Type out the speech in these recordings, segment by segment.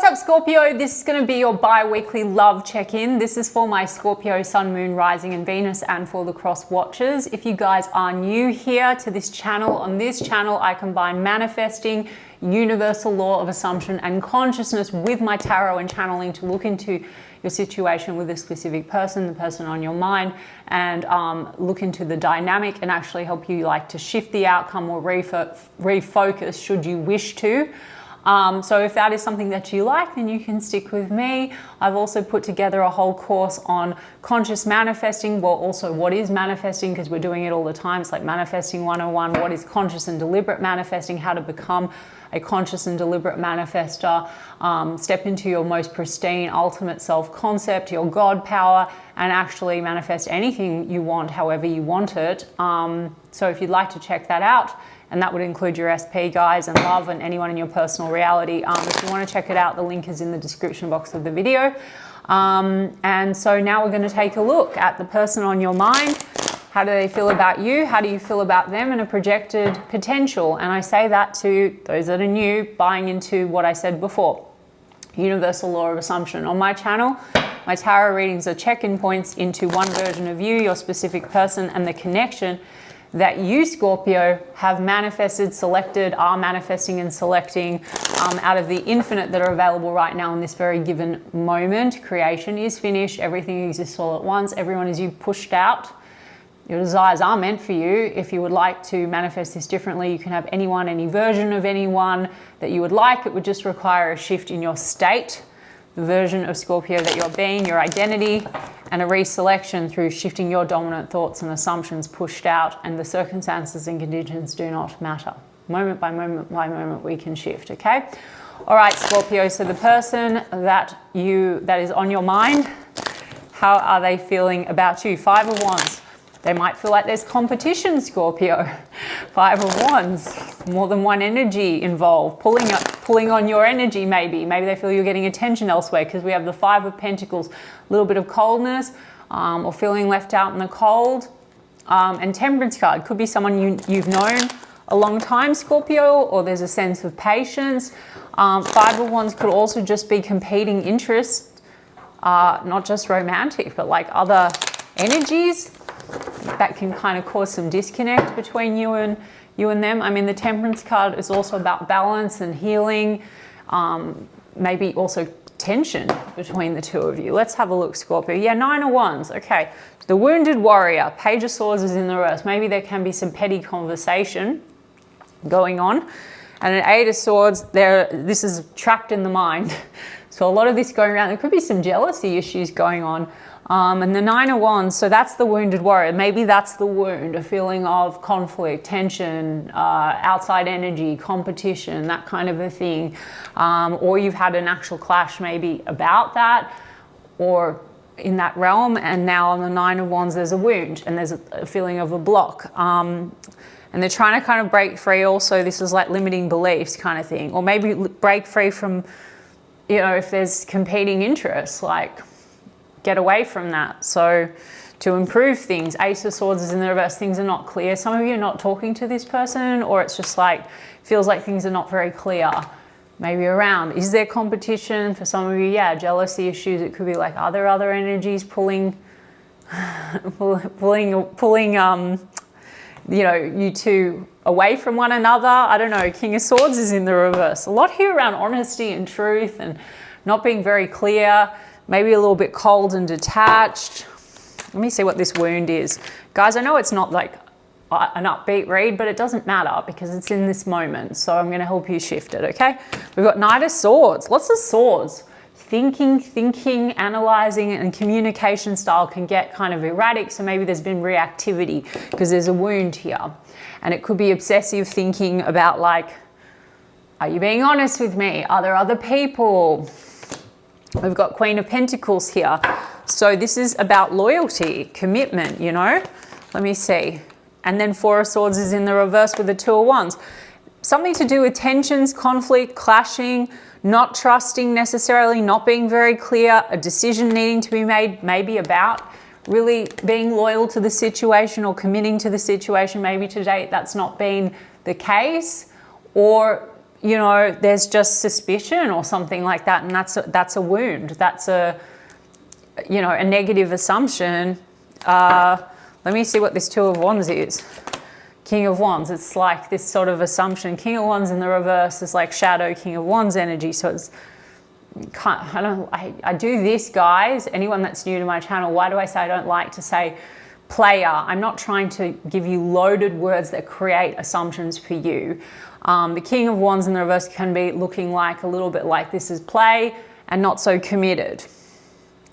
up, Scorpio? This is going to be your bi-weekly love check-in. This is for my Scorpio, Sun, Moon, Rising and Venus, and for the cross watchers. If you guys are new here to this channel, on this channel I combine manifesting, universal law of assumption and consciousness with my tarot and channeling to look into your situation with a specific person, the person on your mind, and look into the dynamic and actually help you like to shift the outcome or refocus should you wish to. So if that is something that you like, then you can stick with me. I've also put together a whole course on conscious manifesting, well, also what is manifesting, because we're doing it all the time. It's like manifesting 101, what is conscious and deliberate manifesting, how to become a conscious and deliberate manifester, step into your most pristine, ultimate self-concept, your God power, and actually manifest anything you want, however you want it. So if you'd like to check that out, and that would include your SP guys and love and anyone in your personal reality. If you want to check it out, the link is in the description box of the video. And so now we're going to take a look at the person on your mind. How do they feel about you? How do you feel about them and a projected potential? And I say that to those that are new, buying into what I said before. Universal law of assumption. On my channel, my tarot readings are check-in points into one version of you, your specific person, and the connection that you, Scorpio, have manifested, selected, are manifesting and selecting out of the infinite that are available right now in this very given moment. Creation is finished. Everything exists all at once. Everyone is you pushed out. Your desires are meant for you. If you would like to manifest this differently, you can have anyone, any version of anyone that you would like. It would just require a shift in your state, the version of Scorpio that you're being, your identity, and a reselection through shifting your dominant thoughts and assumptions pushed out, and the circumstances and conditions do not matter. Moment by moment by moment we can shift, okay? All right, Scorpio, so the person that is on your mind, how are they feeling about you? 5 of Wands. They might feel like there's competition, Scorpio. 5 of Wands, more than one energy involved, pulling on your energy maybe. Maybe they feel you're getting attention elsewhere because we have the 5 of Pentacles, a little bit of coldness or feeling left out in the cold. And Temperance card, could be someone you've known a long time, Scorpio, or there's a sense of patience. 5 of Wands could also just be competing interests, not just romantic, but like other energies that can kind of cause some disconnect between you and them. I mean, the Temperance card is also about balance and healing, maybe also tension between the two of you. Let's have a look, Scorpio. Yeah, 9 of Wands. Okay, the Wounded Warrior, Page of Swords is in the reverse. Maybe there can be some petty conversation going on. And an 8 of Swords, this is trapped in the mind. So a lot of this going around, there could be some jealousy issues going on. And the 9 of Wands, so that's the Wounded Warrior. Maybe that's the wound, a feeling of conflict, tension, outside energy, competition, that kind of a thing. Or you've had an actual clash maybe about that or in that realm. And now on the 9 of Wands, there's a wound and there's a feeling of a block. And they're trying to kind of break free also. This is like limiting beliefs kind of thing. Or maybe break free from, you know, if there's competing interests, like get away from that. So to improve things, Ace of Swords is in the reverse. Things are not clear. Some of you are not talking to this person, or it's just like, feels like things are not very clear. Maybe around, is there competition? For some of you, yeah, jealousy issues. It could be like, are there other energies pulling, you know, you two away from one another? I don't know. King of Swords is in the reverse. A lot here around honesty and truth and not being very clear. Maybe a little bit cold and detached. Let me see what this wound is. Guys, I know it's not like an upbeat read, but it doesn't matter because it's in this moment. So I'm going to help you shift it, okay? We've got Knight of Swords. Lots of swords. Thinking, analyzing, and communication style can get kind of erratic. So maybe there's been reactivity because there's a wound here. And it could be obsessive thinking about like, are you being honest with me? Are there other people? We've got Queen of Pentacles here. So this is about loyalty, commitment, you know? Let me see. And then 4 of Swords is in the reverse with the 2 of Wands. Something to do with tensions, conflict, clashing, not trusting necessarily, not being very clear, a decision needing to be made, maybe about really being loyal to the situation or committing to the situation. Maybe to date that's not been the case. Or you know, there's just suspicion or something like that, and that's a wound. That's a, you know, a negative assumption. Let me see what this Two of Wands is. King of Wands, it's like this sort of assumption. King of Wands in the reverse is like shadow King of Wands energy. So it's, I do this, guys. Anyone that's new to my channel, why do I say I don't like to say player? I'm not trying to give you loaded words that create assumptions for you. The King of Wands in the reverse can be looking like a little bit like this is play and not so committed.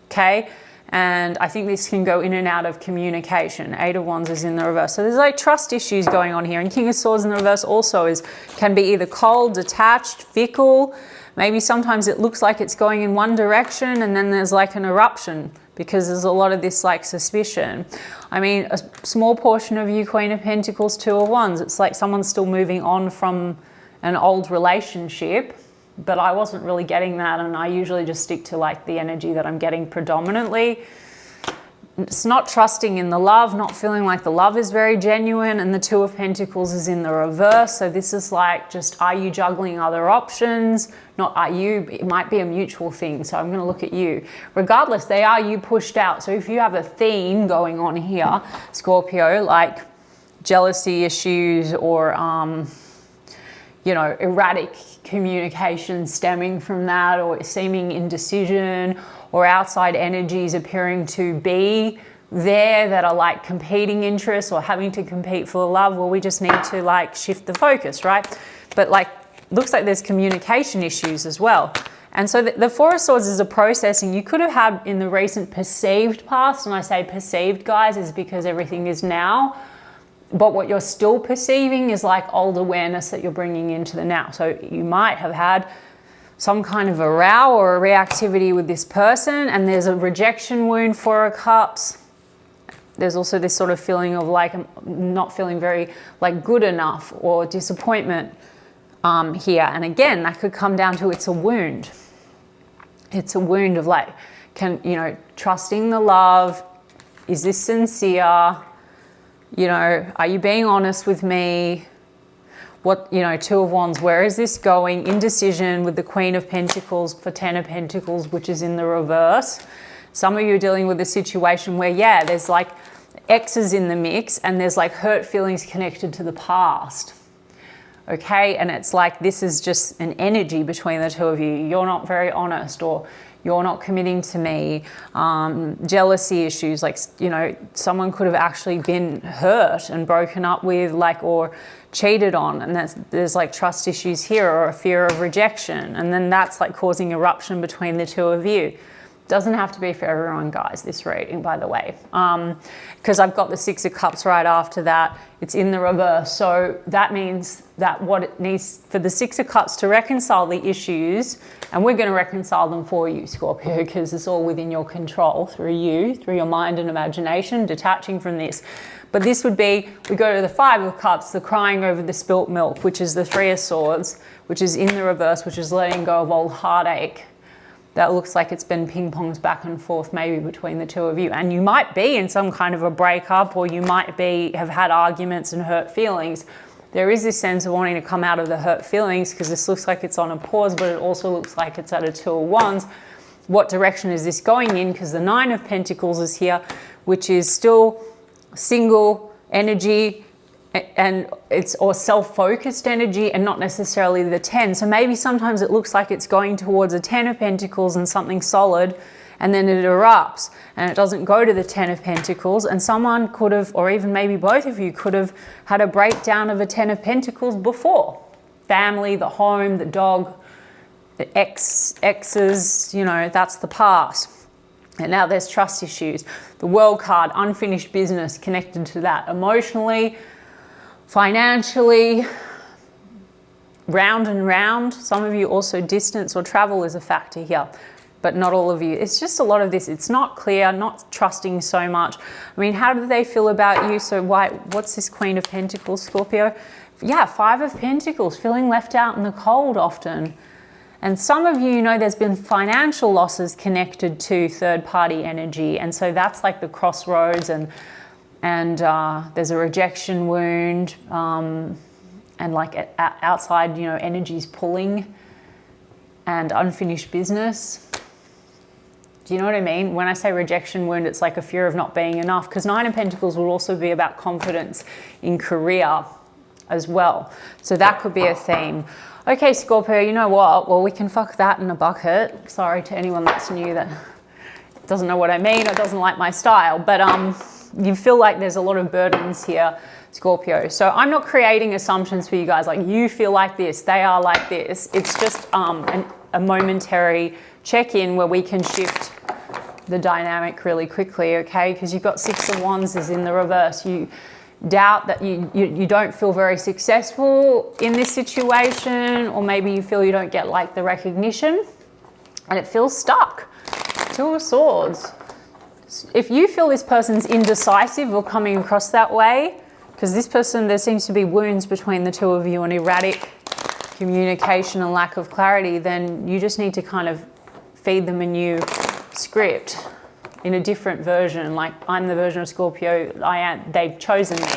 Okay. And I think this can go in and out of communication. Eight of Wands is in the reverse. So there's like trust issues going on here. And King of Swords in the reverse also can be either cold, detached, fickle. Maybe sometimes it looks like it's going in one direction and then there's like an eruption because there's a lot of this like suspicion. I mean, a small portion of you, Queen of Pentacles, Two of Wands. It's like someone's still moving on from an old relationship. But I wasn't really getting that, and I usually just stick to like the energy that I'm getting predominantly. It's not trusting in the love, not feeling like the love is very genuine, and the Two of Pentacles is in the reverse. So this is like just, are you juggling other options? Not are you, it might be a mutual thing. So I'm going to look at you. Regardless, they are you pushed out. So if you have a theme going on here, Scorpio, like jealousy issues or, you know, erratic communication stemming from that, or seeming indecision, or outside energies appearing to be there that are like competing interests or having to compete for the love, well, we just need to like shift the focus, right? But like, looks like there's communication issues as well. And so the Four of Swords is a processing you could have had in the recent perceived past. And I say perceived, guys, is because everything is now. But what you're still perceiving is like old awareness that you're bringing into the now. So you might have had some kind of a row or a reactivity with this person, and there's a rejection wound, Four of Cups. There's also this sort of feeling of like not feeling very like good enough, or disappointment here. And again, that could come down to it's a wound. It's a wound of like, you know, trusting the love. Is this sincere? You know, are you being honest with me? What, you know, Two of Wands, where is this going? Indecision with the Queen of Pentacles for Ten of Pentacles, which is in the reverse. Some of you are dealing with a situation where, yeah, there's like exes in the mix and there's like hurt feelings connected to the past. Okay, and it's like this is just an energy between the two of you. You're not very honest, or you're not committing to me. Jealousy issues, like, you know, someone could have actually been hurt and broken up with, like, or cheated on, and there's like trust issues here, or a fear of rejection, and then that's like causing eruption between the two of you. Doesn't have to be for everyone, guys, this reading, by the way, because I've got the Six of Cups right after that. It's in the reverse. So that means that what it needs for the Six of Cups to reconcile the issues, and we're going to reconcile them for you, Scorpio, because it's all within your control through you, through your mind and imagination, detaching from this. But this would be, we go to the Five of Cups, the crying over the spilt milk, which is the Three of Swords, which is in the reverse, which is letting go of old heartache. That looks like it's been ping-pongs back and forth maybe between the two of you. And you might be in some kind of a breakup, or you might have had arguments and hurt feelings. There is this sense of wanting to come out of the hurt feelings, because this looks like it's on a pause, but it also looks like it's at a Two of Wands. What direction is this going in? Because the Nine of Pentacles is here, which is still single energy, and it's or self-focused energy, and not necessarily the 10. So maybe sometimes it looks like it's going towards a 10 of Pentacles and something solid, and then it erupts and it doesn't go to the 10 of Pentacles. And someone could have, or even maybe both of you could have had a breakdown of a 10 of Pentacles before. Family, the home, the dog, the exes, you know, that's the past. And now there's trust issues. The World card, unfinished business connected to that. Emotionally, financially, round and round. Some of you also distance or travel is a factor here, but not all of you. It's just a lot of this. It's not clear, not trusting so much. I mean, how do they feel about you? So what's this Queen of Pentacles, Scorpio? Yeah, Five of Pentacles, feeling left out in the cold often. And some of you know there's been financial losses connected to third-party energy. And so that's like the crossroads, and there's a rejection wound. like outside, you know, energies pulling and unfinished business. Do you know what I mean? When I say rejection wound, it's like a fear of not being enough, because Nine of Pentacles will also be about confidence in career as well. So that could be a theme. Okay, Scorpio, you know what? Well, we can fuck that in a bucket. Sorry to anyone that's new that doesn't know what I mean or doesn't like my style, but you feel like there's a lot of burdens here, Scorpio. So I'm not creating assumptions for you guys, like you feel like this, they are like this. It's just a momentary check-in where we can shift the dynamic really quickly, okay? Because you've got Six of Wands is in the reverse. You doubt that you don't feel very successful in this situation, or maybe you feel you don't get like the recognition and it feels stuck. Two of Swords. If you feel this person's indecisive or coming across that way, because this person, there seems to be wounds between the two of you and erratic communication and lack of clarity, then you just need to kind of feed them a new script in a different version. Like, I'm the version of Scorpio they've chosen me,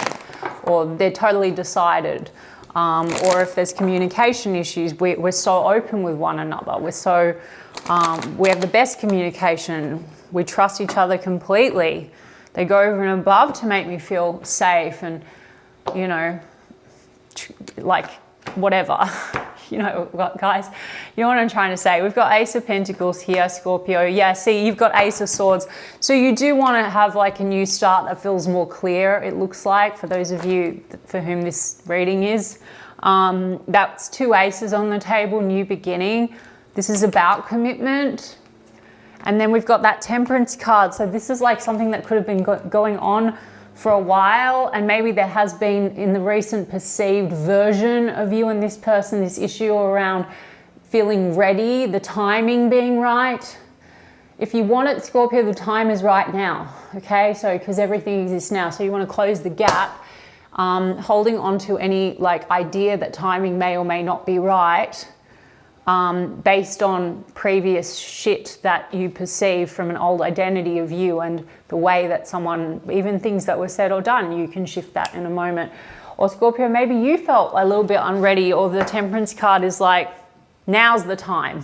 or they're totally decided. Or if there's communication issues, we're so open with one another. We have the best communication. We trust each other completely. They go over and above to make me feel safe and, you know, like whatever. You know what, guys? You know what I'm trying to say? We've got Ace of Pentacles here, Scorpio. Yeah, see, you've got Ace of Swords. So you do want to have like a new start that feels more clear, it looks like, for those of you for whom this reading is. That's two aces on the table, new beginning. This is about commitment. And then we've got that Temperance card. So this is like something that could have been going on for a while, and maybe there has been in the recent perceived version of you and this person, this issue around feeling ready, the timing being right. If you want it, Scorpio, the time is right now, okay? So, because everything exists now. So you want to close the gap, holding on to any like idea that timing may or may not be right, based on previous shit that you perceive from an old identity of you and the way that someone, even things that were said or done, you can shift that in a moment. Or Scorpio, maybe you felt a little bit unready, or the Temperance card is like, now's the time.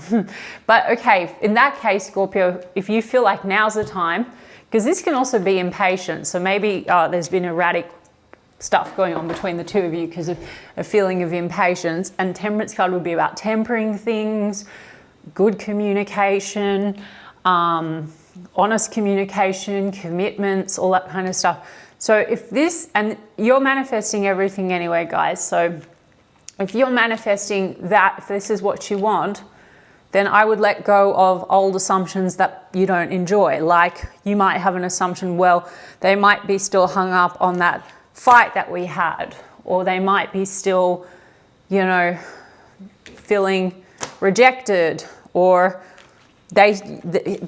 But okay, in that case, Scorpio, if you feel like now's the time, because this can also be impatient. So maybe there's been erratic stuff going on between the two of you because of a feeling of impatience, and Temperance card would be about tempering things, good communication, honest communication, commitments, all that kind of stuff. So if this, and you're manifesting everything anyway, guys, so if you're manifesting that, if this is what you want, then I would let go of old assumptions that you don't enjoy. Like, you might have an assumption, well, they might be still hung up on that fight that we had, or they might be still, you know, feeling rejected, or they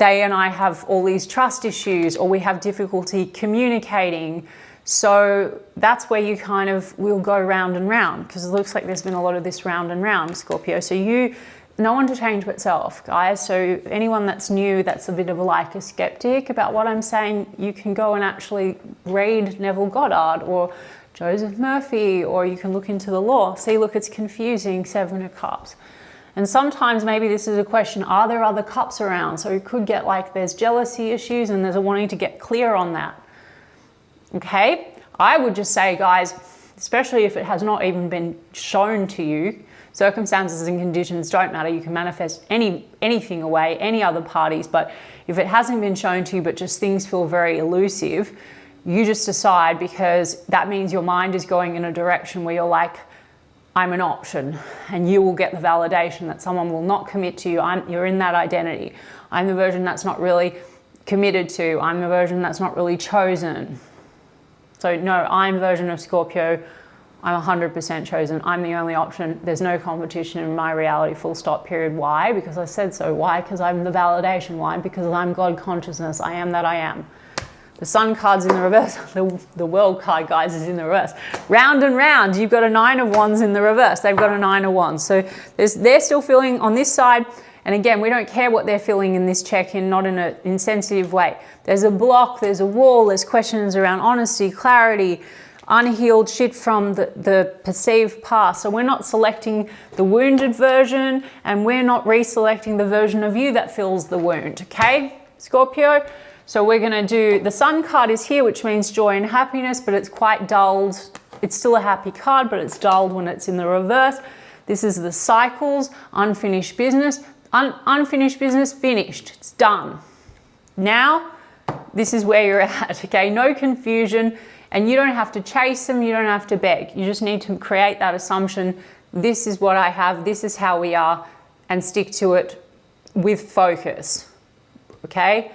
and I have all these trust issues, or we have difficulty communicating. So that's where you kind of will go round and round, because it looks like there's been a lot of this round and round, Scorpio. So no one to change but self, guys. So anyone that's new, that's a bit of like a skeptic about what I'm saying, you can go and actually read Neville Goddard or Joseph Murphy, or you can look into the law. See, look, it's confusing, Seven of Cups. And sometimes maybe this is a question, are there other cups around? So you could get like there's jealousy issues and there's a wanting to get clear on that. Okay? I would just say, guys, especially if it has not even been shown to you, circumstances and conditions don't matter. You can manifest anything away, any other parties, but if it hasn't been shown to you, but just things feel very elusive, you just decide, because that means your mind is going in a direction where you're like, I'm an option, and you will get the validation that someone will not commit to you. You're in that identity. I'm the version that's not really committed to. I'm the version that's not really chosen. So no, I'm the version of Scorpio. I'm 100% chosen. I'm the only option. There's no competition in my reality, full stop, period. Why? Because I said so. Why? Because I'm the validation. Why? Because I'm God consciousness. I am that I am. The Sun card's in the reverse. The World card, guys, is in the reverse. Round and round, you've got a Nine of Wands in the reverse. They've got a Nine of Wands. So they're still feeling on this side. And again, we don't care what they're feeling in this check-in, not in an insensitive way. There's a block, there's a wall, there's questions around honesty, clarity, unhealed shit from the perceived past. So we're not selecting the wounded version, and we're not reselecting the version of you that fills the wound, okay, Scorpio? So we're gonna do, the Sun card is here, which means joy and happiness, but it's quite dulled. It's still a happy card, but it's dulled when it's in the reverse. This is the cycles, unfinished business. Unfinished business, finished, it's done. Now, this is where you're at, okay? No confusion, and you don't have to chase them, you don't have to beg. You just need to create that assumption, this is what I have, this is how we are, and stick to it with focus, okay?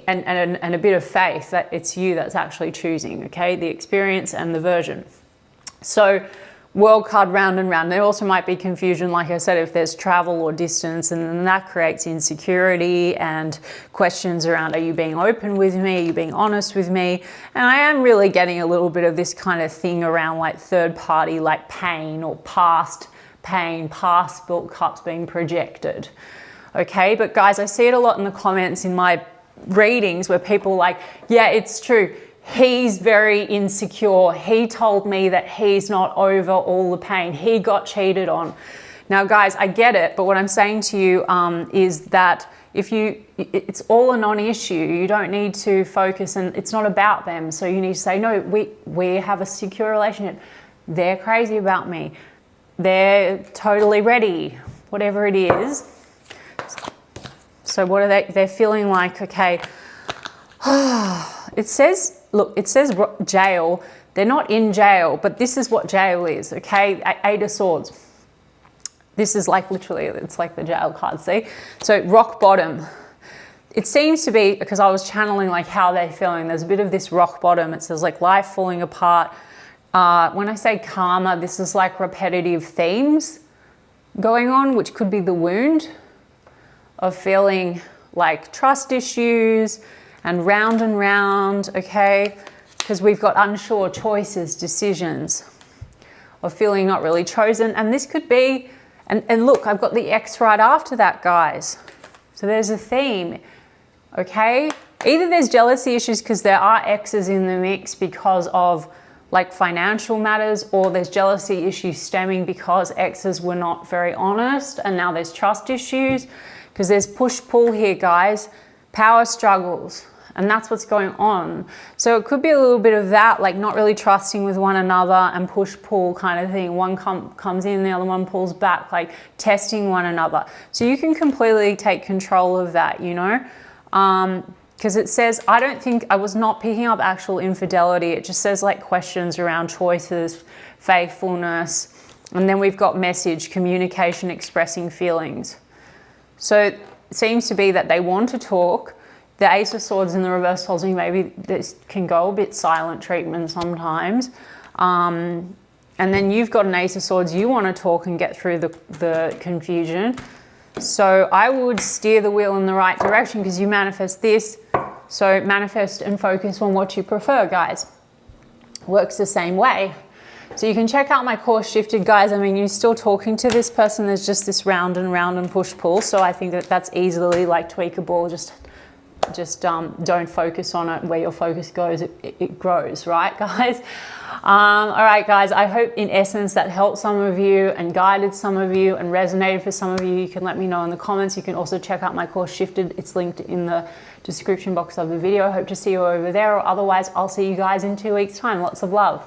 And a bit of faith that it's you that's actually choosing, okay? The experience and the version. So, World card, round and round. There also might be confusion, like I said, if there's travel or distance, and then that creates insecurity and questions around, are you being open with me? Are you being honest with me? And I am really getting a little bit of this kind of thing around like third party, like pain or past pain, past built cups being projected. Okay, but guys, I see it a lot in the comments in my readings where people are like, yeah, it's true. He's very insecure. He told me that he's not over all the pain. He got cheated on. Now, guys, I get it, but what I'm saying to you is that it's all a non-issue. You don't need to focus, and it's not about them. So you need to say, no, we have a secure relationship. They're crazy about me. They're totally ready, whatever it is. So what are they? They're feeling like, okay, it says, look, it says jail. They're not in jail, but this is what jail is, okay? 8 of Swords. This is like literally, it's like the jail card, see? So rock bottom. It seems to be, because I was channeling like how they're feeling, there's a bit of this rock bottom. It says like life falling apart. When I say karma, this is like repetitive themes going on, which could be the wound of feeling like trust issues, and round, okay? Because we've got unsure choices, decisions, of feeling not really chosen. And this could be, and look, I've got the X right after that, guys. So there's a theme, okay? Either there's jealousy issues because there are X's in the mix because of like financial matters, or there's jealousy issues stemming because X's were not very honest, and now there's trust issues because there's push-pull here, guys. Power struggles. And that's what's going on. So it could be a little bit of that, like not really trusting with one another and push-pull kind of thing. One comes in, the other one pulls back, like testing one another. So you can completely take control of that, you know? Because it says, I was not picking up actual infidelity. It just says like questions around choices, faithfulness. And then we've got message, communication, expressing feelings. So it seems to be that they want to talk. The Ace of Swords in the reverse tells me maybe this can go a bit silent treatment sometimes. And then you've got an Ace of Swords. You want to talk and get through the confusion. So I would steer the wheel in the right direction because you manifest this. So manifest and focus on what you prefer, guys. Works the same way. So you can check out my course Shifted, guys. I mean, you're still talking to this person. There's just this round and push-pull. So I think that that's easily like tweakable. Just don't focus on it. Where your focus goes, it grows, right, guys? All right, guys, I hope in essence that helped some of you and guided some of you and resonated for some of you. You can let me know in the comments. You can also check out my course Shifted. It's linked in the description box of the video. I hope to see you over there, or otherwise I'll see you guys in 2 weeks' time. Lots of love.